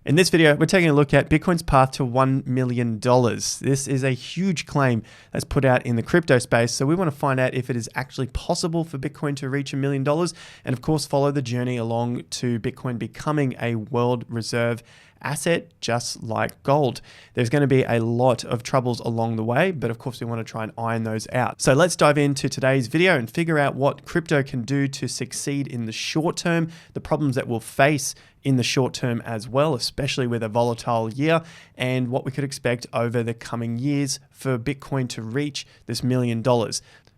In this video, we're taking a look at Bitcoin's path to $1 million. This is a huge claim that's put out in the crypto space, so we want to find out if it is actually possible for Bitcoin to reach $1 million, and of course follow the journey along to Bitcoin becoming a world reserve asset just like gold. There's going to be a lot of troubles along the way, but of course we want to try and iron those out. So let's dive into today's video and figure out what crypto can do to succeed in the short term, the problems that we'll face in the short term as well, especially with a volatile year, and what we could expect over the coming years for Bitcoin to reach this $1 million.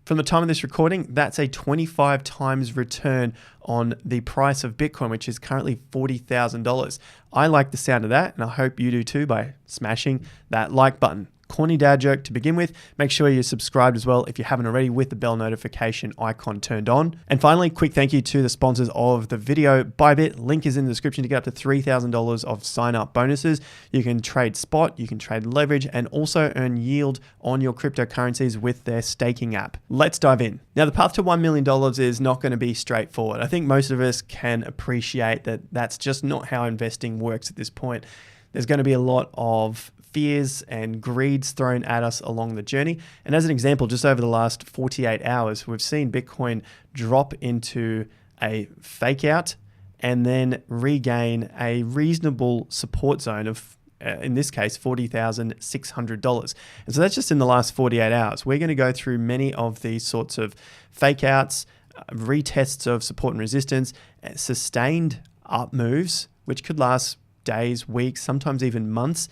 From the time of this recording, that's a 25 times return on the price of Bitcoin, which is currently $40,000. I like the sound of that, and I hope you do too by smashing that like button. Corny dad joke to begin with. Make sure you're subscribed as well if you haven't already, with the bell notification icon turned on. And finally, quick thank you to the sponsors of the video, Bybit. Link is in the description to get up to $3,000 of sign up bonuses. You can trade spot, you can trade leverage, and also earn yield on your cryptocurrencies with their staking app. Let's dive in. Now, the path to $1 million is not going to be straightforward. I think most of us can appreciate that that's just not how investing works at this point. There's going to be a lot of fears and greeds thrown at us along the journey. And as an example, just over the last 48 hours, we've seen Bitcoin drop into a fake out and then regain a reasonable support zone of, in this case, $40,600. And so that's just in the last 48 hours. We're going to go through many of these sorts of fake outs, retests of support and resistance, sustained up moves, which could last days, weeks, sometimes even months,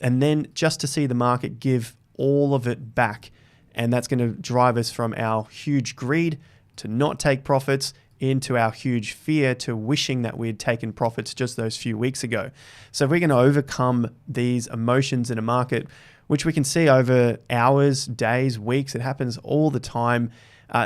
and then just to see the market give all of it back. And that's going to drive us from our huge greed to not take profits into our huge fear to wishing that we had taken profits just those few weeks ago. So if we're going to overcome these emotions in a market, which we can see over hours, days, weeks, it happens all the time,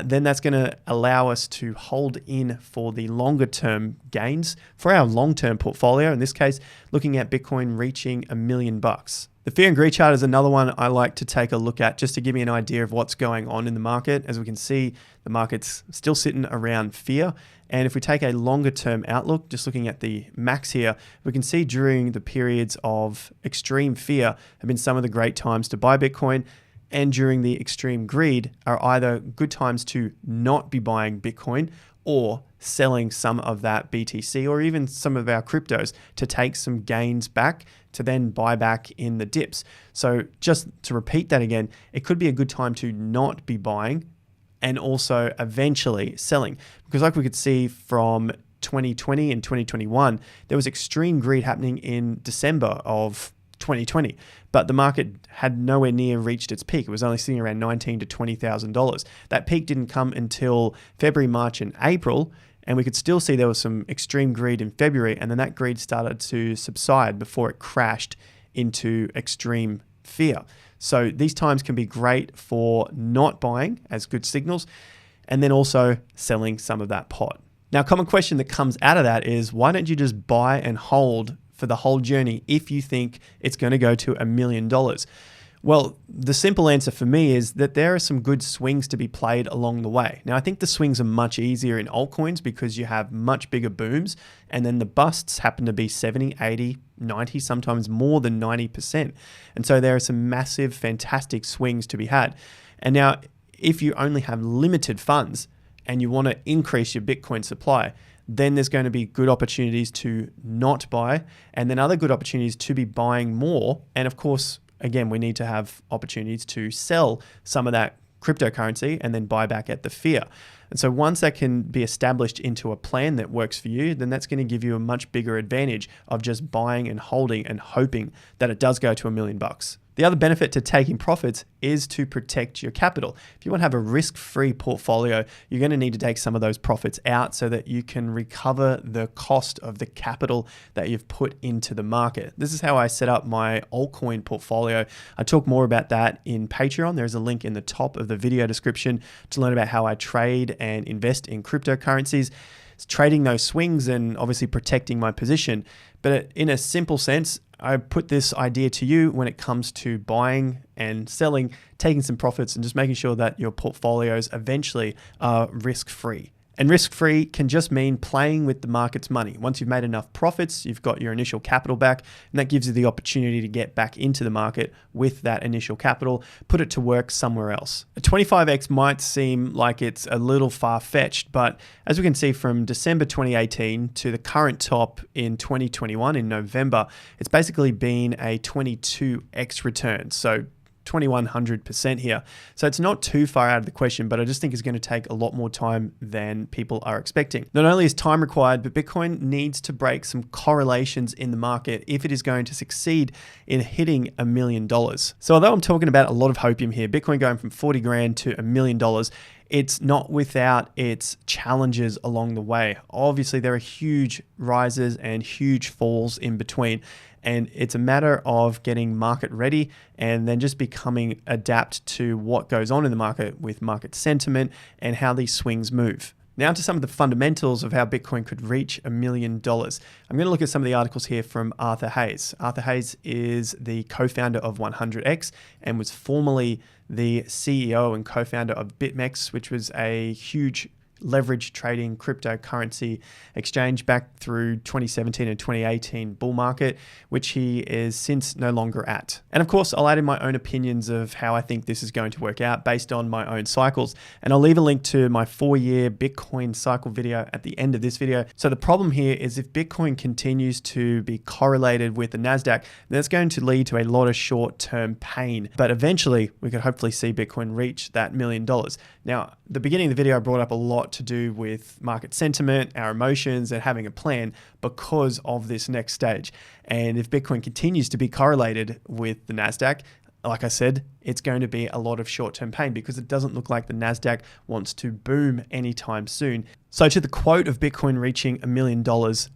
then that's going to allow us to hold in for the longer term gains for our long-term portfolio. In this case, looking at Bitcoin reaching $1 million. The fear and greed chart is another one I like to take a look at just to give me an idea of what's going on in the market. As we can see, the market's still sitting around fear. And if we take a longer term outlook, just looking at the max here, we can see during the periods of extreme fear have been some of the great times to buy Bitcoin, and during the extreme greed are either good times to not be buying Bitcoin or selling some of that BTC or even some of our cryptos to take some gains back to then buy back in the dips. So just to repeat that again, it could be a good time to not be buying and also eventually selling. Because like we could see from 2020 and 2021, there was extreme greed happening in December of 2020, but the market had nowhere near reached its peak. It was only sitting around $19,000 to $20,000. That peak didn't come until February, March, and April, and we could still see there was some extreme greed in February, and then that greed started to subside before it crashed into extreme fear. So these times can be great for not buying as good signals, and then also selling some of that pot. Now, a common question that comes out of that is, why don't you just buy and hold for the whole journey if you think it's going to go to $1 million? Well, the simple answer for me is that there are some good swings to be played along the way. Now, I think the swings are much easier in altcoins because you have much bigger booms, and then the busts happen to be 70, 80, 90, sometimes more than 90%. And so there are some massive, fantastic swings to be had. And now, if you only have limited funds and you want to increase your Bitcoin supply, then there's going to be good opportunities to not buy, and then other good opportunities to be buying more. And of course, again, we need to have opportunities to sell some of that cryptocurrency and then buy back at the fear. And so once that can be established into a plan that works for you, then that's going to give you a much bigger advantage of just buying and holding and hoping that it does go to $1 million. The other benefit to taking profits is to protect your capital. If you want to have a risk-free portfolio, you're going to need to take some of those profits out so that you can recover the cost of the capital that you've put into the market. This is how I set up my altcoin portfolio. I talk more about that in Patreon. There's a link in the top of the video description to learn about how I trade and invest in cryptocurrencies. It's trading those swings and obviously protecting my position. But in a simple sense, I put this idea to you when it comes to buying and selling, taking some profits and just making sure that your portfolios eventually are risk-free. And risk-free can just mean playing with the market's money. Once you've made enough profits, you've got your initial capital back, and that gives you the opportunity to get back into the market with that initial capital, put it to work somewhere else. A 25x might seem like it's a little far-fetched, but as we can see from December 2018 to the current top in 2021 in November, it's basically been a 22x return. So 2100% here. So it's not too far out of the question, but I just think it's going to take a lot more time than people are expecting. Not only is time required, but Bitcoin needs to break some correlations in the market if it is going to succeed in hitting $1 million. So although I'm talking about a lot of hopium here, Bitcoin going from 40 grand to $1 million, it's not without its challenges along the way. Obviously, there are huge rises and huge falls in between. And it's a matter of getting market ready and then just becoming adapt to what goes on in the market with market sentiment and how these swings move. Now to some of the fundamentals of how Bitcoin could reach $1 million. I'm going to look at some of the articles here from Arthur Hayes. Arthur Hayes is the co-founder of 100x and was formerly the CEO and co-founder of BitMEX, which was a huge leverage trading cryptocurrency exchange back through 2017 and 2018 bull market, which he is since no longer at. And of course, I'll add in my own opinions of how I think this is going to work out based on my own cycles. And I'll leave a link to my 4-year Bitcoin cycle video at the end of this video. So the problem here is if Bitcoin continues to be correlated with the NASDAQ, that's going to lead to a lot of short-term pain. But eventually, we could hopefully see Bitcoin reach that $1 million. Now, the beginning of the video, I brought up a lot to do with market sentiment, our emotions, and having a plan because of this next stage. And if Bitcoin continues to be correlated with the NASDAQ, like I said, it's going to be a lot of short-term pain because it doesn't look like the NASDAQ wants to boom anytime soon. So to the quote of Bitcoin reaching $1 million,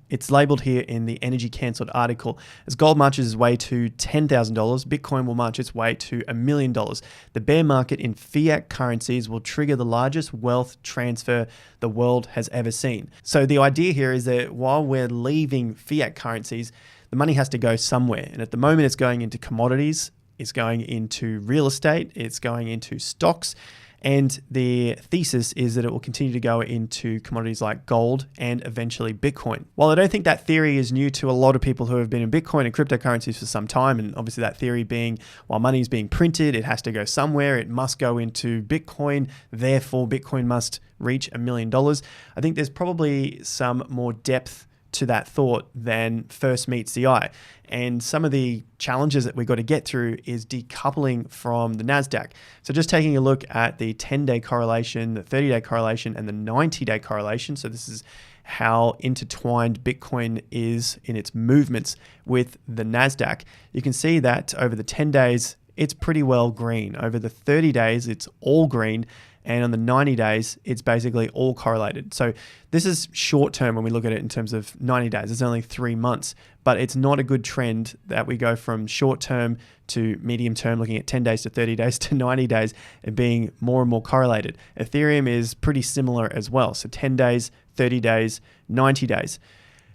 it's labeled here in the Energy Cancelled article. As gold marches its way to $10,000, Bitcoin will march its way to $1 million. The bear market in fiat currencies will trigger the largest wealth transfer the world has ever seen. So the idea here is that while we're leaving fiat currencies, the money has to go somewhere. And at the moment, it's going into commodities, it's going into real estate, it's going into stocks, and the thesis is that it will continue to go into commodities like gold and eventually Bitcoin. While I don't think that theory is new to a lot of people who have been in Bitcoin and cryptocurrencies for some time, and obviously that theory being while money is being printed, it has to go somewhere, it must go into Bitcoin, therefore Bitcoin must reach $1 million. I think there's probably some more depth to that thought than first meets the eye. And some of the challenges that we've got to get through is decoupling from the NASDAQ. So just taking a look at the 10-day correlation, the 30-day correlation, and the 90-day correlation. So this is how intertwined Bitcoin is in its movements with the NASDAQ. You can see that over the 10 days, it's pretty well green. Over the 30 days, it's all green. And on the 90 days, it's basically all correlated. So this is short term when we look at it in terms of 90 days. It's only 3 months, but it's not a good trend that we go from short term to medium term, looking at 10 days to 30 days to 90 days and being more and more correlated. Ethereum is pretty similar as well. So 10 days, 30 days, 90 days.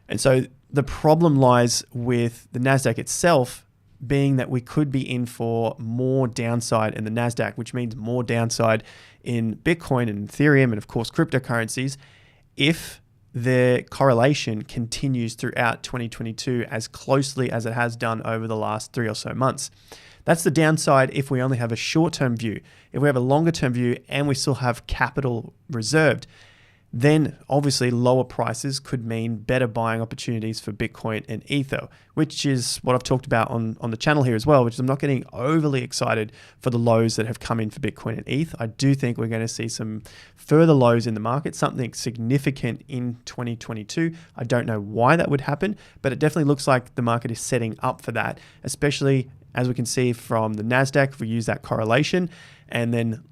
And so the problem lies with the NASDAQ itself being that we could be in for more downside in the NASDAQ, which means more downside in Bitcoin and Ethereum and of course cryptocurrencies if the correlation continues throughout 2022 as closely as it has done over the last 3 or so months. That's the downside if we only have a short-term view. If we have a longer-term view and we still have capital reserved, then obviously lower prices could mean better buying opportunities for Bitcoin and Ether, which is what I've talked about on the channel here as well, which is I'm not getting overly excited for the lows that have come in for Bitcoin and ETH. I do think we're going to see some further lows in the market, something significant in 2022. I don't know why that would happen, but it definitely looks like the market is setting up for that, especially as we can see from the NASDAQ, if we use that correlation, and then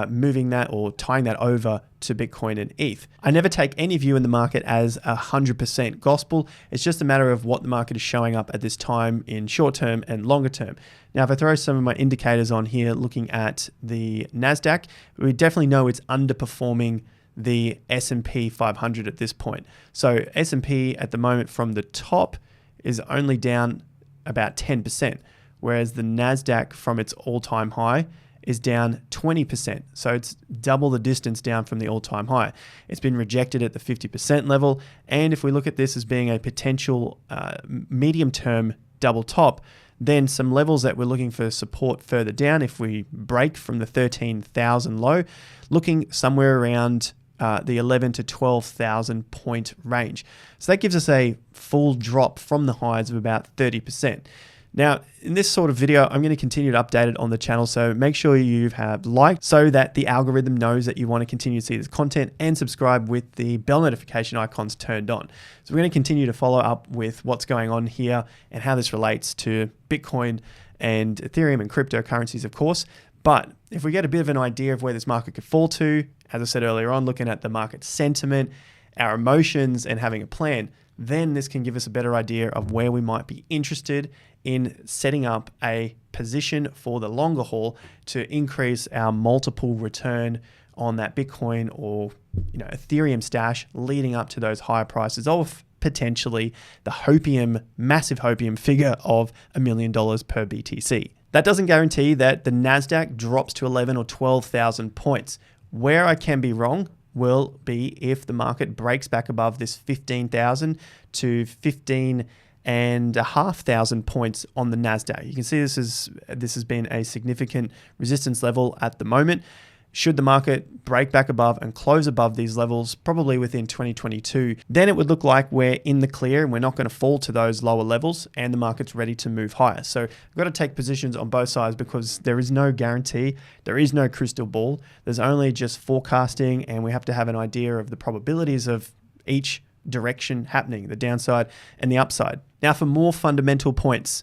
moving that or tying that over to Bitcoin and ETH. I never take any view in the market as 100% gospel. It's just a matter of what the market is showing up at this time in short term and longer term. Now, if I throw some of my indicators on here, looking at the NASDAQ, we definitely know it's underperforming the S&P 500 at this point. So S&P at the moment from the top is only down about 10%, whereas the NASDAQ from its all-time high is down 20%. So it's double the distance down from the all-time high. It's been rejected at the 50% level. And if we look at this as being a potential medium-term double top, then some levels that we're looking for support further down, if we break from the 13,000 low, looking somewhere around the 11 to 12,000 point range. So that gives us a full drop from the highs of about 30%. Now, in this sort of video, I'm going to continue to update it on the channel, so make sure you have liked so that the algorithm knows that you want to continue to see this content, and subscribe with the bell notification icons turned on. So we're going to continue to follow up with what's going on here and how this relates to Bitcoin and Ethereum and cryptocurrencies, of course. But if we get a bit of an idea of where this market could fall to, as I said earlier on, looking at the market sentiment, our emotions, and having a plan, then this can give us a better idea of where we might be interested in setting up a position for the longer haul to increase our multiple return on that Bitcoin or Ethereum stash leading up to those higher prices of potentially the hopium, massive hopium figure of $1 million per BTC. That doesn't guarantee that the NASDAQ drops to 11 or 12,000 points. Where I can be wrong will be if the market breaks back above this 15,000 to 15,500 points on the NASDAQ. You can see this has been a significant resistance level at the moment. Should the market break back above and close above these levels, probably within 2022, then it would look like we're in the clear and we're not going to fall to those lower levels and the market's ready to move higher. So we've got to take positions on both sides because there is no guarantee, there is no crystal ball. There's only just forecasting, and we have to have an idea of the probabilities of each direction happening, the downside and the upside. Now, for more fundamental points,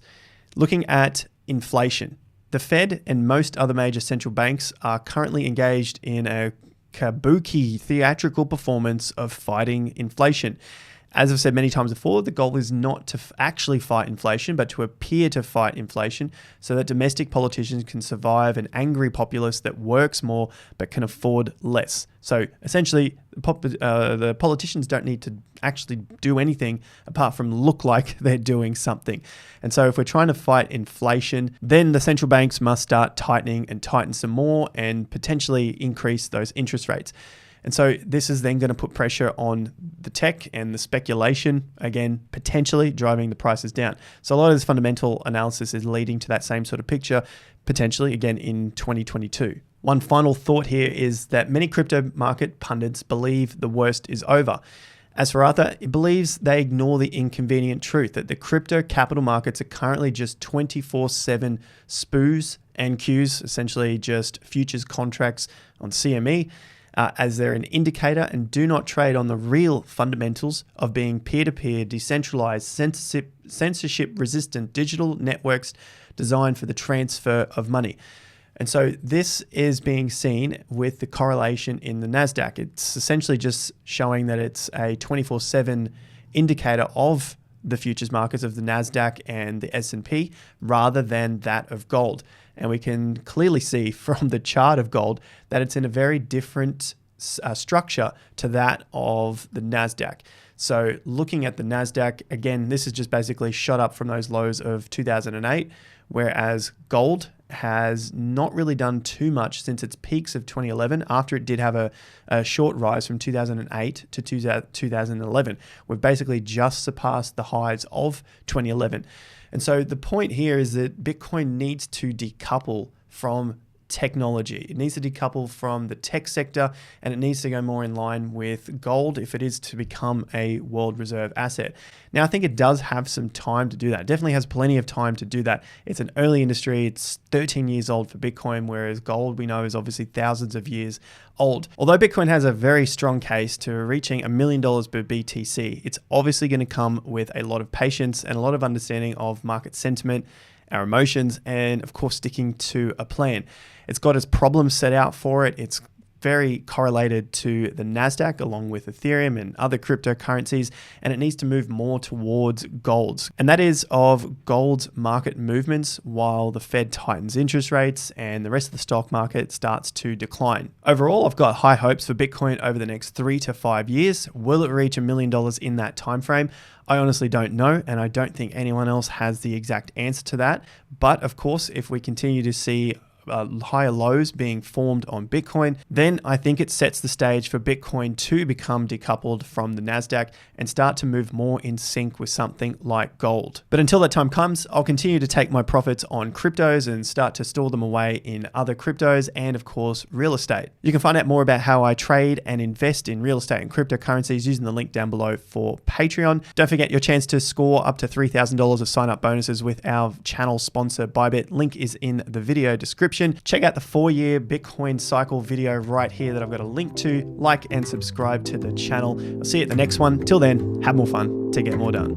looking at inflation. The Fed and most other major central banks are currently engaged in a kabuki theatrical performance of fighting inflation. As I've said many times before, the goal is not to actually fight inflation, but to appear to fight inflation so that domestic politicians can survive an angry populace that works more but can afford less. So essentially, the politicians don't need to actually do anything apart from look like they're doing something. And so if we're trying to fight inflation, then the central banks must start tightening and tighten some more and potentially increase those interest rates. And so this is then going to put pressure on the tech and the speculation, again, potentially driving the prices down. So a lot of this fundamental analysis is leading to that same sort of picture, potentially, again, in 2022. One final thought here is that many crypto market pundits believe the worst is over. As for Arthur, he believes they ignore the inconvenient truth that the crypto capital markets are currently just 24/7 SPUs and Qs, essentially just futures contracts on CME, as they're an indicator and do not trade on the real fundamentals of being peer-to-peer, decentralized, censorship-resistant digital networks designed for the transfer of money. And so this is being seen with the correlation in the NASDAQ. It's essentially just showing that it's a 24/7 indicator of the futures markets of the NASDAQ and the S&P rather than that of gold. And we can clearly see from the chart of gold that it's in a very different structure to that of the NASDAQ. So looking at the NASDAQ, again, this is just basically shot up from those lows of 2008, whereas gold has not really done too much since its peaks of 2011, after it did have a short rise from 2008 to 2011. We've basically just surpassed the highs of 2011. And so the point here is that Bitcoin needs to decouple from technology. It needs to decouple from the tech sector, and it needs to go more in line with gold if it is to become a world reserve asset. Now, I think it does have some time to do that. It definitely has plenty of time to do that. It's an early industry. It's 13 years old for Bitcoin, whereas gold, we know, is obviously thousands of years old. Although Bitcoin has a very strong case to reaching $1 million per BTC, it's obviously going to come with a lot of patience and a lot of understanding of market sentiment, our emotions, and of course, sticking to a plan. It's got its problems set out for it. It's very correlated to the NASDAQ along with Ethereum and other cryptocurrencies, and it needs to move more towards gold's. And that is of gold's market movements while the Fed tightens interest rates and the rest of the stock market starts to decline. Overall, I've got high hopes for Bitcoin over the next 3 to 5 years. Will it reach $1 million in that time frame? I honestly don't know, and I don't think anyone else has the exact answer to that. But of course, if we continue to see higher lows being formed on Bitcoin, then I think it sets the stage for Bitcoin to become decoupled from the NASDAQ and start to move more in sync with something like gold. But until that time comes, I'll continue to take my profits on cryptos and start to store them away in other cryptos and, of course, real estate. You can find out more about how I trade and invest in real estate and cryptocurrencies using the link down below for Patreon. Don't forget your chance to score up to $3,000 of sign-up bonuses with our channel sponsor Bybit. Link is in the video description. Check out the 4-year Bitcoin cycle video right here that I've got a link to. Like and subscribe to the channel. I'll see you at the next one. Till then, have more fun to get more done.